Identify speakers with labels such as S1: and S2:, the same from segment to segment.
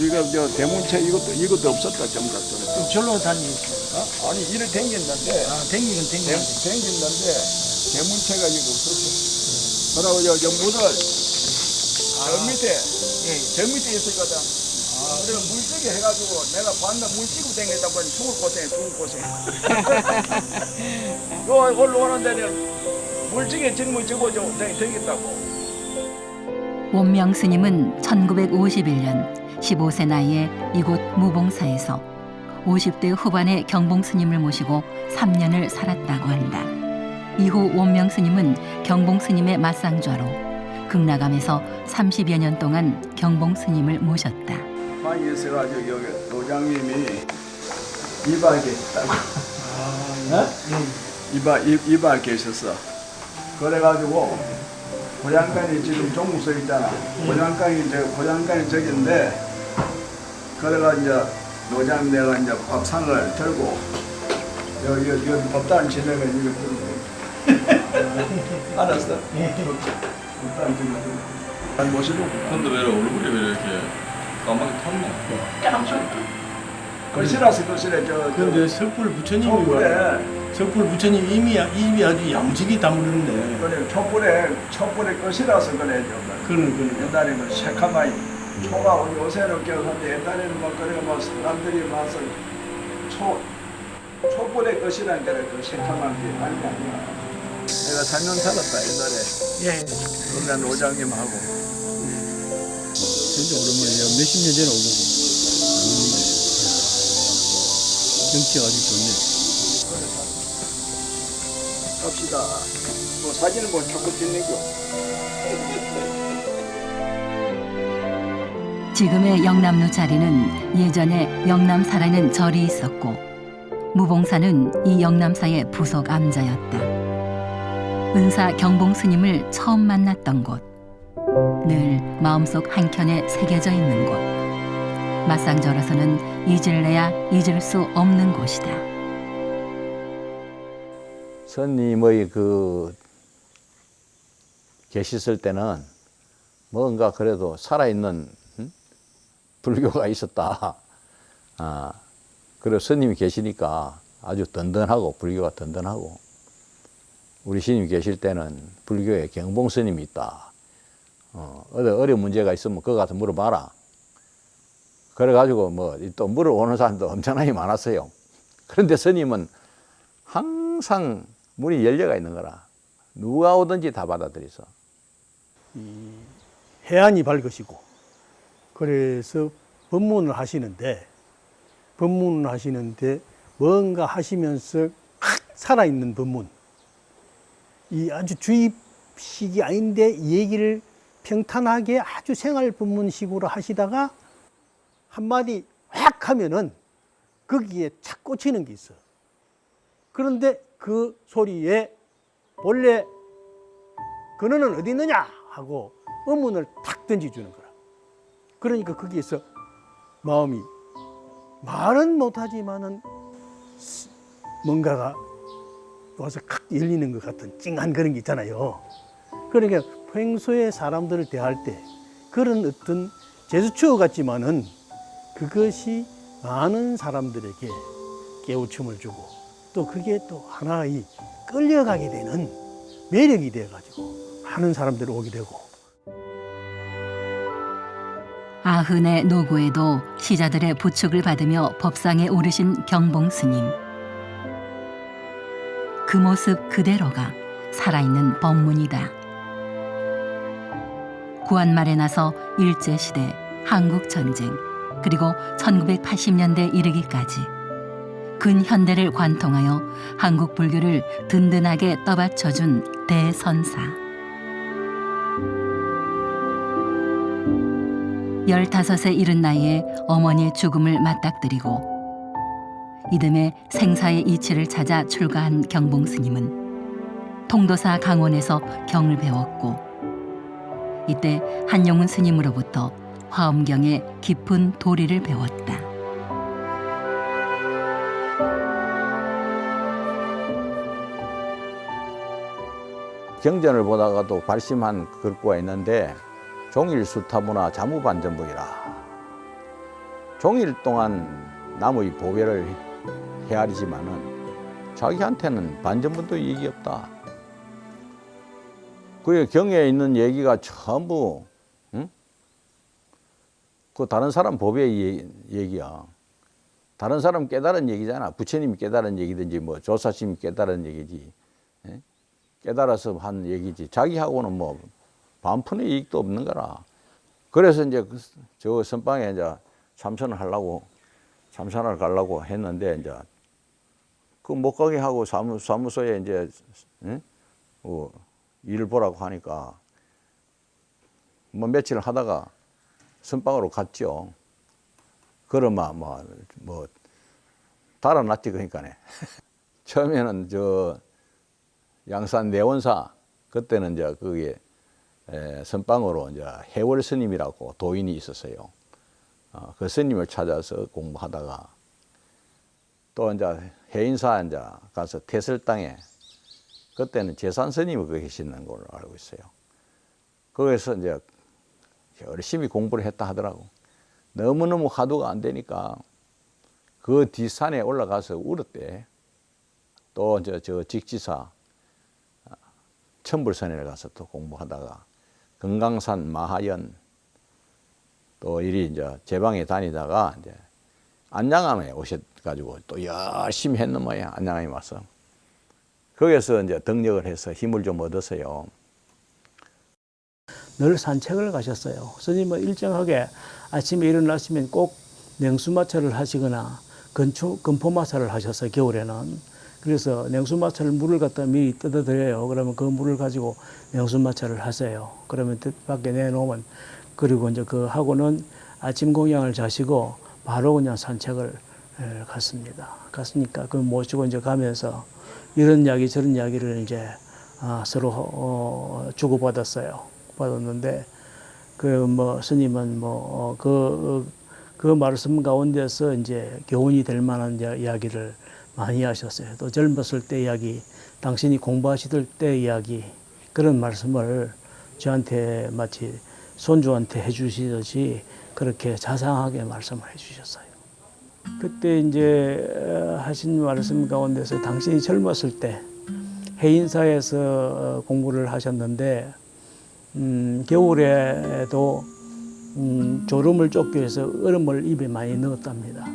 S1: 이거 저 대문체 이것도 없었다 좀 같더라.
S2: 좀 절로 다니겠어요.
S1: 아니 이래 댕겼는데
S2: 댕기긴 댕기는데.
S1: 댕겼는데 대문체가 이거 없었어. 그러고 저 물을 저 밑에 저 밑에 있었거든. 그래서 물찌개 해가지고 내가 봤나 물찌고 댕겼다고 하니 죽을 고생해. 요 올라오는 데는 물찌개 질문 적어줘 댕겼다고.
S3: 원명 스님은 1951년 15세 나이에 이곳 무봉사에서 50대 후반의 경봉 스님을 모시고 3년을 살았다고 한다. 이후 원명 스님은 경봉 스님의 맞상좌로 극락암에서 30여 년 동안 경봉 스님을 모셨다.
S1: 방에 있어가지고 여기 도장님이 이발 계셨다고. 이발 계셨어. 그래가지고 고향간이 지금 종국 서 있잖아. 고향간이 저기인데 그래가 이제 노장 내가 이제 밥상을 들고 여기 법단 지내면 이거 들고 알았어? 법단 지내면 난 모시고
S4: 근데 왜 얼굴이 왜 이렇게 까맣게 탔노?
S1: 거실에서 거실에
S2: 근데 석불 부처님이
S1: 촛불에
S2: 석불 부처님 입이 아주 야무지게 다물었네.
S1: 그래 촛불에 거실에서 그래
S2: 그런.
S1: 옛날에는 새카마이 초가 요새는 기억하는데 옛날에는 막 그래 막 사람들이 와서 촛불에 거실한 게그 새카만 게 아니야. 내가 3년 살았다 옛날에.
S2: 예.
S1: 그러면 노장님하고.
S2: 진짜 오랜만이야. 몇십 년 전에 온 거고. 경치가 아주 좋네.
S1: 갑시다. 뭐 사진은 뭐 자꾸 찍는겨.
S3: 지금의 영남루 자리는 예전에 영남사라는 절이 있었고 무봉사는 이 영남사의 부속 암자였다. 은사 경봉 스님을 처음 만났던 곳, 늘 마음속 한켠에 새겨져 있는 곳, 맞상절에서는 잊을래야 잊을 수 없는 곳이다.
S5: 스님의 계셨을 때는 뭔가 그래도 살아있는 불교가 있었다. 그리고 스님이 계시니까 아주 든든하고 불교가 든든하고 우리 스님이 계실 때는 불교에 경봉 스님이 있다. 어디 어려운 문제가 있으면 그거 가서 물어봐라. 그래가지고 뭐 또 물어오는 사람도 엄청나게 많았어요. 그런데 스님은 항상 문이 열려가 있는 거라. 누가 오든지 다 받아들여서.
S2: 해안이 밝으시고 그래서 법문을 하시는데 뭔가 하시면서 살아있는 법문. 이 아주 주입식이 아닌데 얘기를 평탄하게 아주 생활 법문식으로 하시다가 한마디 확 하면은 거기에 착 꽂히는 게 있어. 그런데 그 소리에 본래 근원은 어디 있느냐 하고 의문을 탁 던져주는 거라. 그러니까 거기에서 마음이 말은 못하지만은 뭔가가 와서 칵 열리는 것 같은 찡한 그런 게 있잖아요. 그러니까 평소에 사람들을 대할 때 그런 어떤 제스처 같지만은 그것이 많은 사람들에게 깨우침을 주고 또 그게 또 하나의 끌려가게 되는 매력이 되어가지고 많은 사람들이 오게 되고.
S3: 아흔의 노고에도 시자들의 부축을 받으며 법상에 오르신 경봉 스님. 그 모습 그대로가 살아있는 법문이다. 구한 말에 나서 일제시대, 한국전쟁, 그리고 1980년대 이르기까지 근현대를 관통하여 한국 불교를 든든하게 떠받쳐준 대선사. 15세 이른 나이에 어머니의 죽음을 맞닥뜨리고 이듬해 생사의 이치를 찾아 출가한 경봉 스님은 통도사 강원에서 경을 배웠고 이때 한용운 스님으로부터 화엄경의 깊은 도리를 배웠다.
S5: 경전을 보다가도 발심한 글귀가 있는데 종일수타무나 자무반전부이라. 종일 동안 남의 보배를 헤아리지만은 자기한테는 반전분도 이익이 없다. 그 경에 있는 얘기가 전부 응? 그 다른 사람 보배의 얘기야. 다른 사람 깨달은 얘기잖아. 부처님이 깨달은 얘기든지 뭐 조사심이 깨달은 얘기지. 예? 깨달아서 한 얘기지. 자기하고는 뭐 반푼의 이익도 없는 거라. 그래서 이제 저 선방에 이제 참선을 하려고 참선을 가려고 했는데 이제 그 못 가게 하고 사무소에 이제 응? 일을 보라고 하니까 뭐 며칠 하다가 선방으로 갔죠. 그러면 뭐 달아났지 그러니까네. 처음에는 저 양산 내원사 그때는 이제 그게 선방으로 이제 해월 스님이라고 도인이 있었어요. 그 스님을 찾아서 공부하다가 또 이제 해인사 이제 가서 태설당에 그때는 재산 스님이 거기 계시는 걸로 알고 있어요. 거기서 이제 열심히 공부를 했다 하더라고. 너무너무 화두가 안 되니까 그 뒷산에 올라가서 울었대. 또 이제 저 직지사 천불선에 가서 또 공부하다가 금강산 마하연 또 이리 이제 제방에 다니다가 이제 안양암에 오셔가지고 또 열심히 했는 모양. 안양암에 와서 거기서 이제 등력을 해서 힘을 좀 얻었어요.
S2: 늘 산책을 가셨어요. 스님은 일정하게 아침에 일어나시면 꼭 냉수마찰을 하시거나 건포마찰을 하셨어요. 겨울에는. 그래서 냉수마찰 물을 갖다 미리 떠드려요. 그러면 그 물을 가지고 냉수마찰을 하세요. 그러면 밖에 내놓으면 그리고 이제 그 하고는 아침 공양을 자시고 바로 그냥 산책을 갔습니다. 갔으니까 그 모시고 이제 가면서 이런 이야기 저런 이야기를 이제 서로 주고받았어요. 받았는데 그 뭐 스님은 그 말씀 가운데서 이제 교훈이 될 만한 이야기를 많이 하셨어요. 또 젊었을 때 이야기, 당신이 공부하시던 때 이야기 그런 말씀을 저한테 마치 손주한테 해주시듯이 그렇게 자상하게 말씀을 해주셨어요. 그때 이제 하신 말씀 가운데서 당신이 젊었을 때 해인사에서 공부를 하셨는데 겨울에도 졸음을 쫓기 위해서 얼음을 입에 많이 넣었답니다.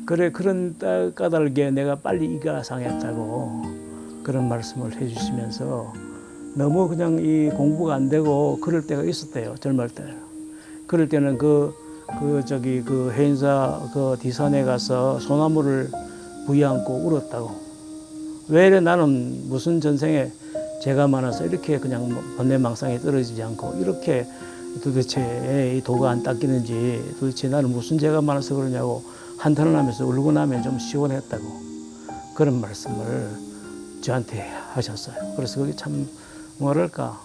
S2: 그래 그런 까닭에 내가 빨리 이가 상했다고 그런 말씀을 해주시면서 너무 그냥 이 공부가 안 되고 그럴 때가 있었대요. 젊을 때. 그럴 때는 그 해인사 그 뒤산에 가서 소나무를 부여안고 울었다고. 왜 이래 나는 무슨 전생에 죄가 많아서 이렇게 그냥 번뇌망상에 떨어지지 않고 이렇게 도대체 이 도가 안 닦이는지 도대체 나는 무슨 죄가 많아서 그러냐고 한탄을 하면서 울고 나면 좀 시원했다고 그런 말씀을 저한테 하셨어요. 그래서 그게 참 뭐랄까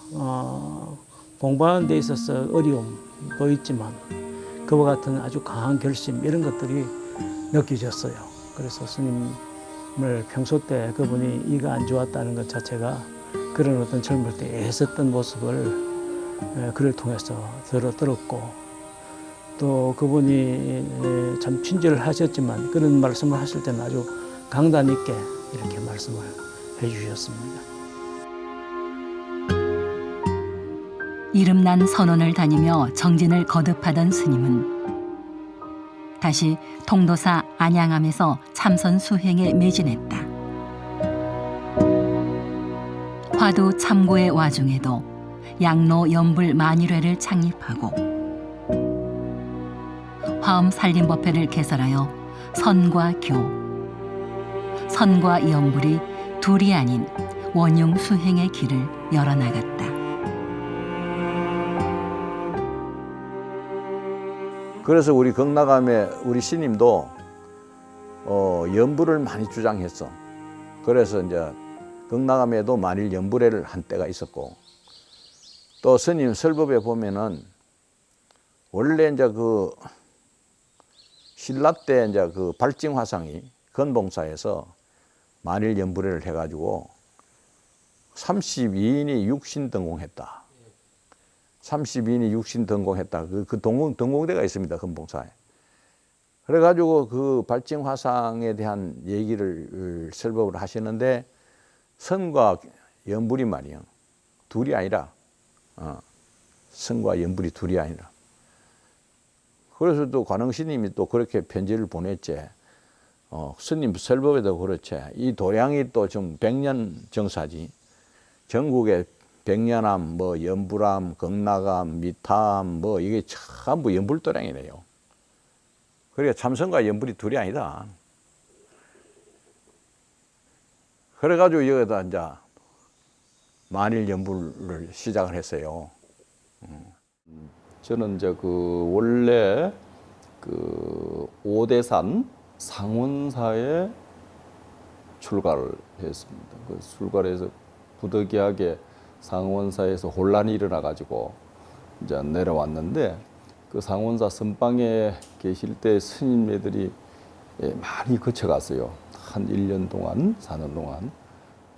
S2: 공부하는 데 있어서 어려움도 있지만 그와 같은 아주 강한 결심 이런 것들이 느껴졌어요. 그래서 스님을 평소 때 그분이 이가 안 좋았다는 것 자체가 그런 어떤 젊을 때 애썼던 모습을 글을 통해서 들었고 또 그분이 참 친절을 하셨지만 그런 말씀을 하실 때는 아주 강단 있게 이렇게 말씀을 해주셨습니다.
S3: 이름난 선원을 다니며 정진을 거듭하던 스님은 다시 통도사 안양암에서 참선 수행에 매진했다. 화두 참고의 와중에도 양로 연불 만일회를 창립하고 화엄 살림법회를 개설하여 선과 교, 선과 연불이 둘이 아닌 원융 수행의 길을 열어나갔다.
S5: 그래서 우리 극락암에 우리 스님도 연불을 많이 주장했어. 그래서 이제 극락암에도 만일 연불회를 한 때가 있었고 또 스님 설법에 보면은 원래 이제 그 신라 때 이제 그 발징화상이 건봉사에서 만일 연불회를 해가지고 32인이 육신 등공했다. 32인이 육신 등공했다. 그 등공대가 있습니다. 건봉사에. 그래가지고 그 발징화상에 대한 얘기를 설법을 하시는데 선과 연불이 말이요. 둘이 아니라, 선과 연불이 둘이 아니라. 그래서 또 관흥스님이 또 그렇게 편지를 보냈지. 스님 설법에도 그렇지. 이 도량이 또 좀 백년 정사지. 전국에 백년암, 뭐 연불암, 극락암, 미타암, 뭐 이게 전부 연불도량이래요. 그러니까 참선과 연불이 둘이 아니다. 그래가지고 여기다 이제 만일 연불을 시작을 했어요.
S4: 저는 이제 그 원래 그 오대산 상원사에 출가를 했습니다. 그 출가를 해서 부득이하게 상원사에서 혼란이 일어나 가지고 이제 내려왔는데 그 상원사 선방에 계실 때 스님네들이 많이 거쳐갔어요. 한 1년 동안, 4년 동안.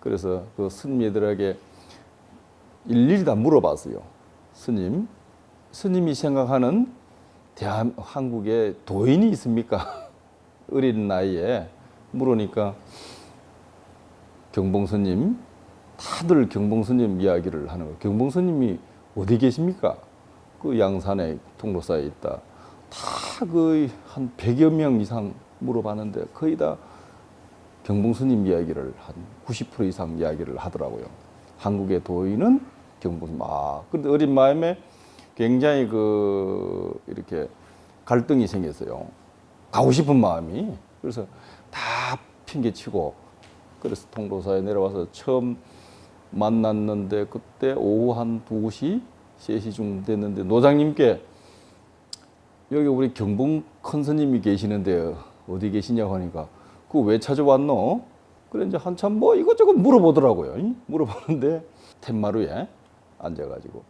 S4: 그래서 그 스님네들에게 일일이 다 물어봤어요. 스님이 생각하는 한국에 도인이 있습니까? 어린 나이에 물으니까 경봉스님, 다들 경봉스님 이야기를 하는 거예요. 경봉스님이 어디 계십니까? 그 양산에 통로사에 있다. 다 거의 한 100여 명 이상 물어봤는데 거의 다 경봉스님 이야기를 한 90% 이상 이야기를 하더라고요. 한국의 도인은 경봉스님. 근데 어린 마음에 굉장히 이렇게 갈등이 생겼어요. 가고 싶은 마음이. 그래서 다 핑계치고, 그래서 통로사에 내려와서 처음 만났는데 그때 오후 한 2시, 3시쯤 됐는데 노장님께 여기 우리 경봉 큰 스님이 계시는데 어디 계시냐고 하니까 그거 왜 찾아왔노? 그래 이제 한참 뭐 이것저것 물어보더라고요. 물어보는데 텐마루에 앉아가지고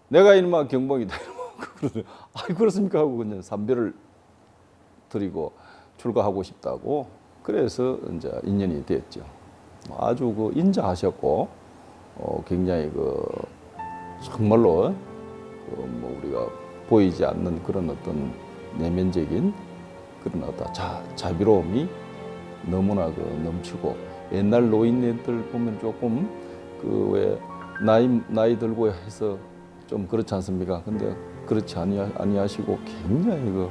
S4: 내가 이놈아 경봉이다. 그러더니 그렇습니까 하고 그냥 삼배를 드리고 출가하고 싶다고. 그래서 이제 인연이 됐죠. 아주 인자하셨고 굉장히 정말로 뭐 우리가 보이지 않는 그런 어떤 내면적인 그런 어떤 자비로움이 너무나 넘치고, 옛날 노인네들 보면 조금 왜 나이 들고 해서 좀 그렇지 않습니까? 근데 그렇지 아니하시고 굉장히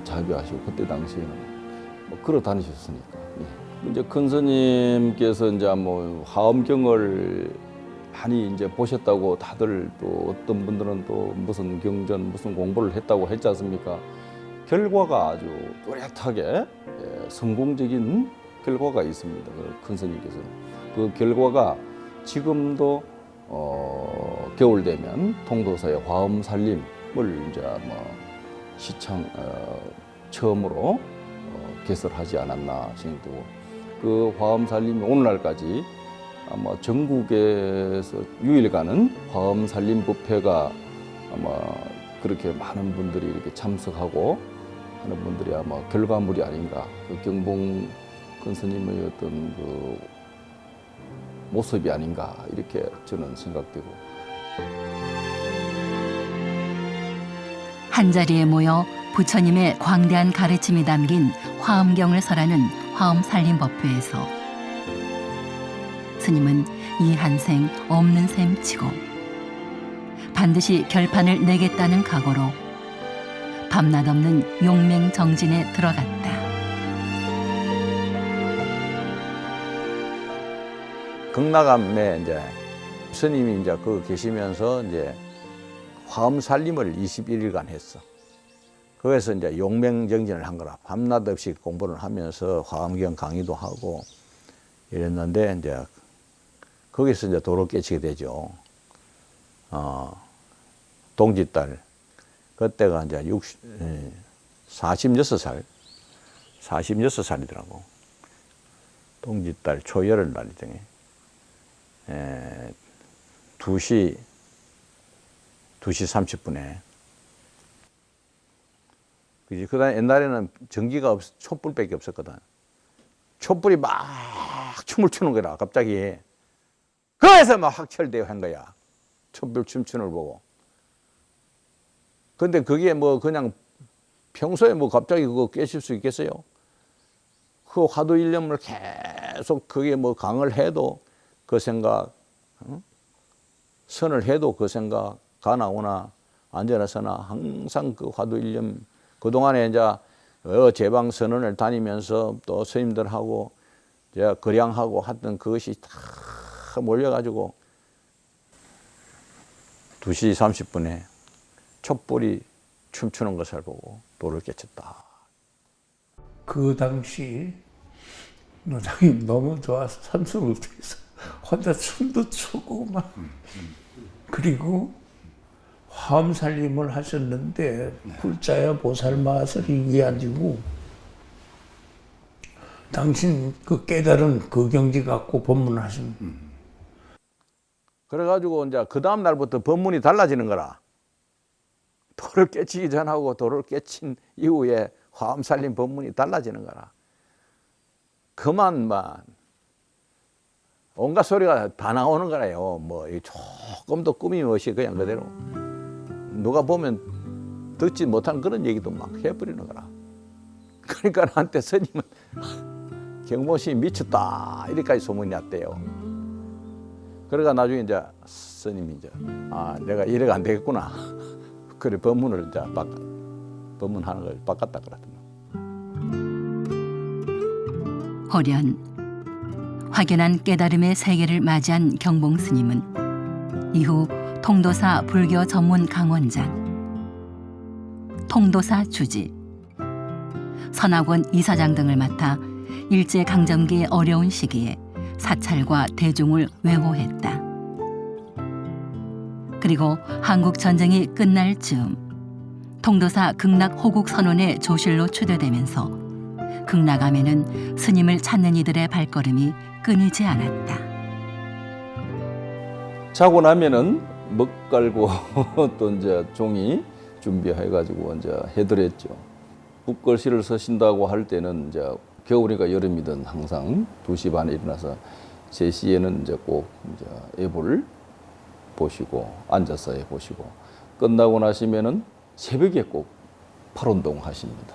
S4: 자비하시고, 그때 당시에는 뭐 걸어 다니셨으니까. 예. 이제 큰 스님께서 이제 뭐 화엄경을 많이 이제 보셨다고 다들, 또 어떤 분들은 또 무슨 경전 무슨 공부를 했다고 했지 않습니까? 결과가 아주 뚜렷하게 성공적인 결과가 있습니다. 큰 스님께서는 그 결과가 지금도 겨울 되면 통도사의 화엄살림을 이제 시청 처음으로 개설하지 않았나 생각되고, 그 화엄살림이 오늘날까지 아마 전국에서 유일가는 화엄살림 뷔페가 아마 그렇게 많은 분들이 이렇게 참석하고 하는 분들이 아마 결과물이 아닌가. 그 경봉 큰 스님의 어떤 모습이 아닌가 이렇게 저는 생각되고.
S3: 한자리에 모여 부처님의 광대한 가르침이 담긴 화엄경을 설하는 화엄살림법회에서 스님은 이 한생 없는 셈 치고 반드시 결판을 내겠다는 각오로 밤낮 없는 용맹정진에 들어갔다.
S5: 극락암에 이제 스님이 이제 계시면서 이제 화엄살림을 21일간 했어. 거기서 이제 용맹정진을 한 거라. 밤낮 없이 공부를 하면서 화엄경 강의도 하고 이랬는데, 이제 거기서 이제 도로 깨치게 되죠. 동짓달. 그때가 이제 46살이더라고. 동짓달 초여름 날이더니 2시 30분에. 그지? 그다음 옛날에는 전기가 촛불밖에 없었거든. 촛불이 막 춤을 추는 거라, 갑자기. 그래서 막 확철대오 한 거야. 촛불 춤추는 걸 보고. 근데 그게 뭐 그냥 평소에 뭐 갑자기 그거 깨실 수 있겠어요? 그 화두 일념을 계속 그게 뭐 강을 해도 그 생각, 선을 해도 그 생각, 가나 오나 앉아나 서나 항상 그 화두 일념, 그동안에 이제 제방 선언을 다니면서 또 스님들하고 제가 거량하고 하던 그것이 다 몰려가지고 2시 30분에 촛불이 춤추는 것을 보고 도를 깨쳤다.
S6: 그 당시 노장이 너무 좋아서 산소를 통해서 혼자 춤도 추고 막 그리고 화엄살림을 하셨는데 굴자야 보살마설이 위가지고 당신 그 깨달은 그 경지 갖고 법문하신
S5: 그래가지고 이제 그 다음 날부터 법문이 달라지는 거라. 도를 깨치기 전하고 도를 깨친 이후에 화엄살림 법문이 달라지는 거라. 그만만 온갖 소리가 다 나오는 거라요. 뭐 조금도 꾸밈 없이 그냥 그대로 누가 보면 듣지 못한 그런 얘기도 막 해버리는 거라. 그러니까 나한테 스님은 경보스님이 미쳤다 이렇게까지 소문이 났대요. 그러니까 나중에 이제 스님이 이제 내가 이래가 안 되겠구나. 그래 법문을 이제 법문하는 걸 바꿨다 그러더만.
S3: 호련, 확연한 깨달음의 세계를 맞이한 경봉 스님은 이후 통도사 불교 전문 강원장, 통도사 주지, 선학원 이사장 등을 맡아 일제강점기의 어려운 시기에 사찰과 대중을 외고했다. 그리고 한국전쟁이 끝날 즈음 통도사 극락 호국 선원의 조실로 추대되면서 극락암에는 스님을 찾는 이들의 발걸음이 끊이지 않았다.
S4: 자고 나면은 먹 깔고 또 이제 종이 준비해가지고 이제 해드렸죠. 북글씨를 쓰신다고 할 때는 이제 겨울이니까 여름이든 항상 2시 반에 일어나서 3시에는 이제 꼭 이제 애볼 보시고 앉아서 해보시고 끝나고 나시면은 새벽에 꼭 팔운동 하십니다.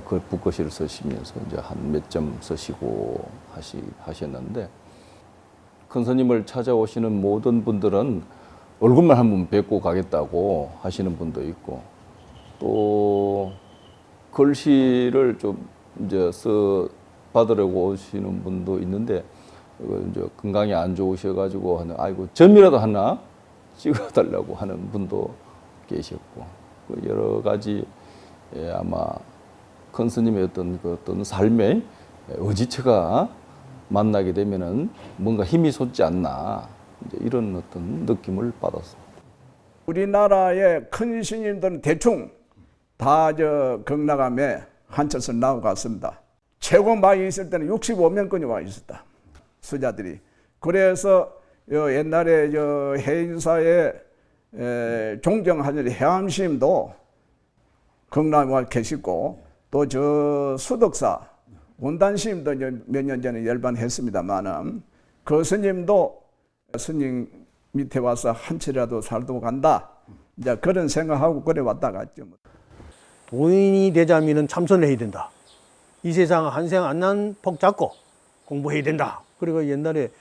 S4: 그 북글씨를 쓰시면서 이제 한 몇 점 쓰시고 하셨는데 큰 스님을 찾아오시는 모든 분들은 얼굴만 한번 뵙고 가겠다고 하시는 분도 있고 또 글씨를 좀 이제 받으려고 오시는 분도 있는데 이제 건강이 안 좋으셔가지고 하는 아이고 점이라도 하나 찍어달라고 하는 분도 계셨고 여러 가지 아마 큰 스님의 어떤 삶의 의지처가 만나게 되면은 뭔가 힘이 솟지 않나 이제 이런 어떤 느낌을 받았습니다.
S1: 우리나라의 큰 스님들은 대충 다 극락암에 한쳐서 나와갔습니다. 최고 많이 있을 때는 65명권이 와 있었다. 수자들이. 그래서 옛날에 해인사에 종정하는 해암스님도 극락암에 와 계시고 또 수덕사 원단스님도 몇 년 전에 열반했습니다만은 그 스님도 스님 밑에 와서 한치라도 살도 간다. 이제 그런 생각하고 그래 왔다 갔죠.
S2: 도인이 되자면은 참선을 해야 된다. 이 세상 한생 안난폭 잡고 공부해야 된다. 그리고 옛날에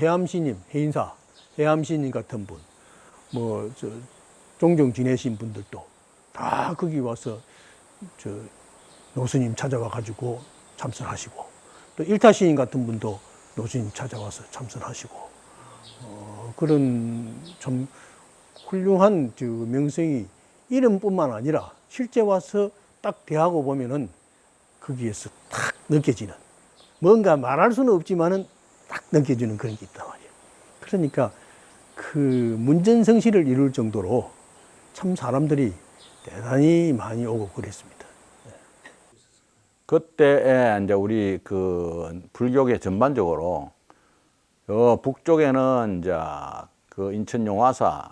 S2: 해암스님, 해인사, 해암스님 같은 분, 종종 지내신 분들도 다 거기 와서 노스님 찾아와 가지고 참선하시고 또 일타시인 같은 분도 노스님 찾아와서 참선하시고 그런 참 훌륭한 명성이 이름뿐만 아니라 실제 와서 딱 대하고 보면은 거기에서 딱 느껴지는 뭔가 말할 수는 없지만은 딱 느껴지는 그런 게 있단 말이에요. 그러니까 그 문전성시를 이룰 정도로 참 사람들이 대단히 많이 오고 그랬습니다.
S5: 그때 이제 우리 그 불교계 전반적으로 북쪽에는 이제 그 인천 용화사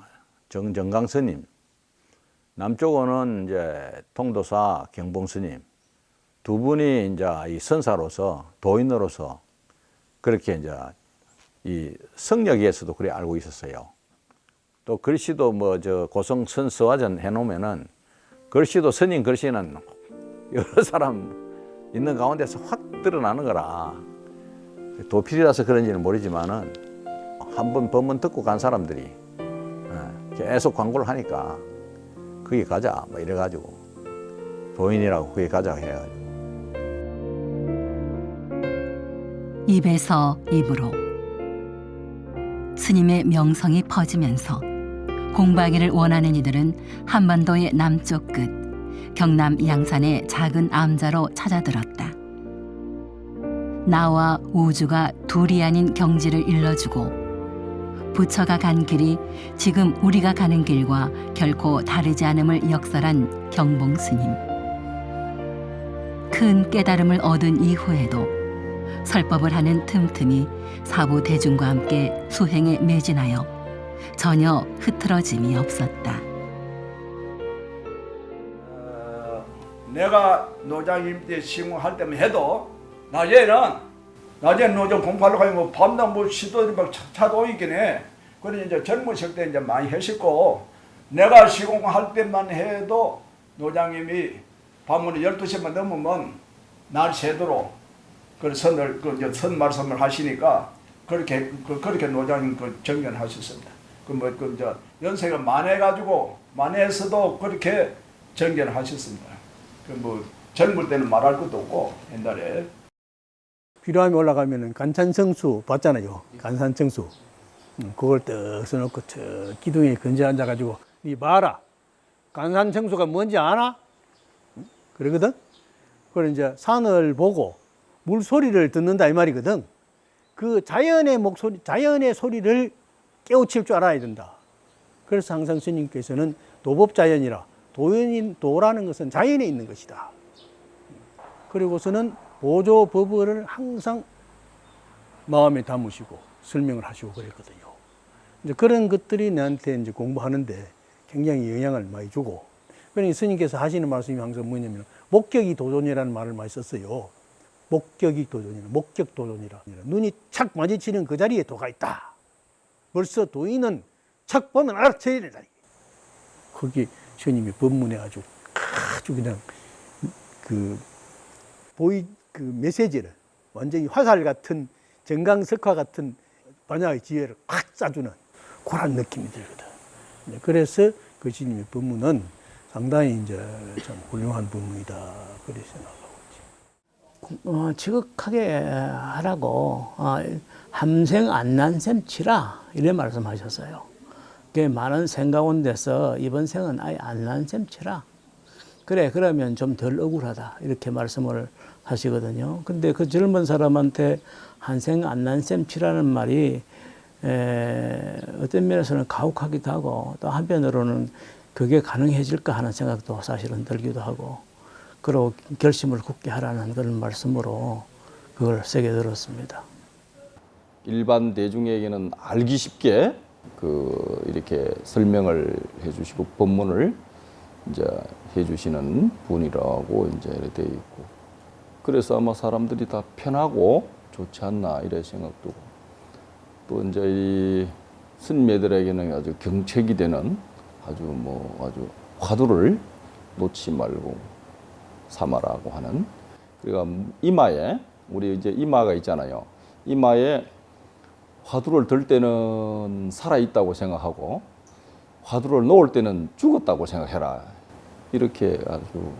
S5: 정강 스님, 남쪽으로는 이제 통도사 경봉 스님 두 분이 이제 이 선사로서 도인으로서 그렇게 이제 이 성역에서도 그래 알고 있었어요. 또 글씨도 고성 선서화전 해놓으면은 글씨도 스님 글씨는 여러 사람 있는 가운데서 확 드러나는 거라 도필이라서 그런지는 모르지만은 한번 법문 듣고 간 사람들이 계속 광고를 하니까 거기 가자 뭐 이래가지고 도인이라고 거기 가자 해가지고
S3: 입에서 입으로 스님의 명성이 퍼지면서 공부하기를 원하는 이들은 한반도의 남쪽 끝 경남 양산의 작은 암자로 찾아들었다. 나와 우주가 둘이 아닌 경지를 일러주고 부처가 간 길이 지금 우리가 가는 길과 결코 다르지 않음을 역설한 경봉스님. 큰 깨달음을 얻은 이후에도 설법을 하는 틈틈이 사부 대중과 함께 수행에 매진하여 전혀 흐트러짐이 없었다.
S1: 내가 노장님 때 시공할 때만 해도 낮에는 노장 공부하려고 하면 뭐 밤낮 뭐 시도들이 막 차도 오긴 해. 그래 이제 젊으실 때 이제 많이 하셨고 내가 시공할 때만 해도 노장님이 밤은 12시만 넘으면 날 새도록 그 선을 선 말씀을 하시니까 그렇게 노장님 정견하셨습니다. 연세가 많아서도 그렇게 정견하셨습니다. 젊을 때는 말할 것도 없고 옛날에
S2: 비료함이 올라가면은 간산청수 봤잖아요. 간산청수. 그걸 떡 써놓고 저 기둥에 건져 앉아가지고 니 봐라. 간산청수가 뭔지 아나? 그러거든. 그걸 이제 산을 보고 물소리를 듣는다 이 말이거든. 그 자연의 목소리, 자연의 소리를 깨우칠 줄 알아야 된다. 그래서 항상 스님께서는 도법자연이라 도라는 것은 자연에 있는 것이다. 그리고서는 보조법을 항상 마음에 담으시고 설명을 하시고 그랬거든요. 이제 그런 것들이 나한테 이제 공부하는데 굉장히 영향을 많이 주고, 그러니까 스님께서 하시는 말씀이 항상 뭐냐면 목격이 도전이라는 말을 많이 썼어요. 목격이 도전이라, 목격 도전이라. 눈이 착 마주치는 그 자리에 도가 있다. 벌써 도인은 착 보면 알아채야 된다. 거기 스님이 법문에 아주 그냥 그 메시지를 완전히 화살 같은 정강석화 같은 반야의 지혜를 팍 쏴주는 그런 느낌이 들거든. 그래서 그 스님의 법문은 상당히 이제 참 훌륭한 법문이다. 그렇게 생각하고 있지.
S7: 지극하게 하라고 함생 안난셈 치라 이래 말씀하셨어요. 많은 생 가운데서 이번 생은 아예 안난셈 치라. 그래 그러면 좀 덜 억울하다 이렇게 말씀을 하시거든요. 근데 그 젊은 사람한테 한생 안난셈 치라는 말이 어떤 면에서는 가혹하기도 하고 또 한편으로는 그게 가능해질까 하는 생각도 사실은 들기도 하고, 그리고 결심을 굳게 하라는 그런 말씀으로 그걸 새겨 들었습니다.
S4: 일반 대중에게는 알기 쉽게 이렇게 설명을 해주시고 법문을 이제 해주시는 분이라고 이제 이렇게 되어 있고, 그래서 아마 사람들이 다 편하고 좋지 않나 이런 생각도. 또 이제 이 스님애들에게는 아주 경책이 되는 아주 화두를 놓지 말고 삼아라고 하는. 그러니까 이마에 우리 이제 이마가 있잖아요. 이마에 화두를 들 때는 살아 있다고 생각하고 화두를 놓을 때는 죽었다고 생각해라. 이렇게 아주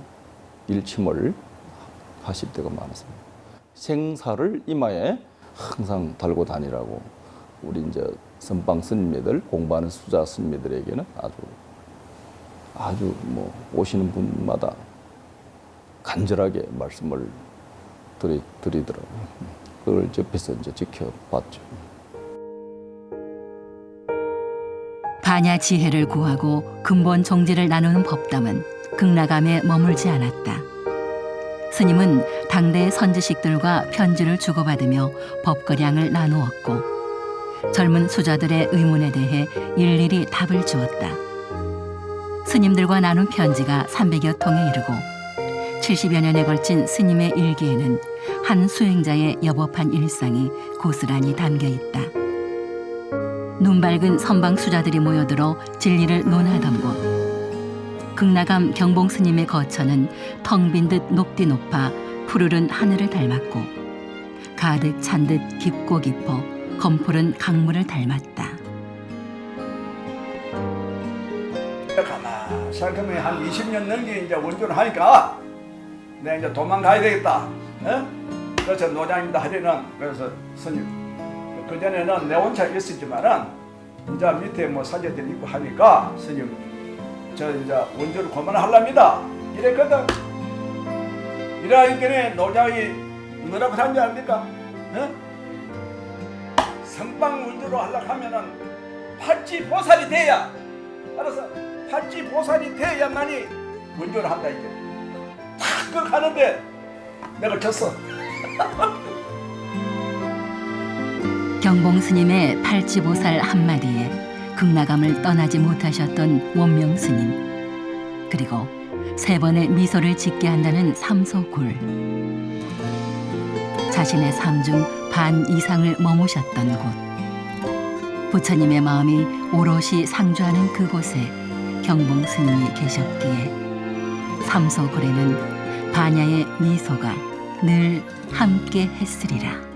S4: 일침을 하실 때가 많습니다. 생사를 이마에 항상 달고 다니라고 우리 이제 선방 스님들 공부하는 수자 스님들에게는 아주 뭐 오시는 분마다 간절하게 말씀을 드리더라고요. 그걸 옆에서 이제 지켜봤죠.
S3: 반야 지혜를 구하고 근본 정지를 나누는 법담은 극락암에 머물지 않았다. 스님은 당대의 선지식들과 편지를 주고받으며 법거량을 나누었고 젊은 수자들의 의문에 대해 일일이 답을 주었다. 스님들과 나눈 편지가 300여 통에 이르고 70여 년에 걸친 스님의 일기에는 한 수행자의 여법한 일상이 고스란히 담겨 있다. 눈 밝은 선방 수자들이 모여들어 진리를 논하던 곳, 극락암 경봉 스님의 거처는 텅 빈 듯 높디 높아 푸르른 하늘을 닮았고 가득 찬 듯 깊고 깊어 검푸른 강물을 닮았다.
S1: 가만 생각하면 한 20년 넘게 이제 원주를 하니까 내가 이제 도망가야 되겠다. 그래서 노장입니다 하려는 그래서 스님 그 전에는 내 혼자 있었지만은 이제 밑에 뭐 사제들이 있고 하니까 스님 저 이제 원주를 그만하랍니다. 이랬거든. 이러니까 노장이 뭐라고 하는지 압니까? 성방 원주로 하려고 하면은 팔찌보살이 돼야 알아서 팔찌보살이 돼야만이 원주를 한다 이제. 탁 그거 가는데 내가 졌어.
S3: 경봉 스님의 팔찌보살 한마디에 극락암을 떠나지 못하셨던 원명 스님, 그리고 3번의 미소를 짓게 한다는 삼소굴. 자신의 삶 중 반 이상을 머무셨던 곳. 부처님의 마음이 오롯이 상주하는 그곳에 경봉 스님이 계셨기에 삼소굴에는 반야의 미소가 늘 함께 했으리라.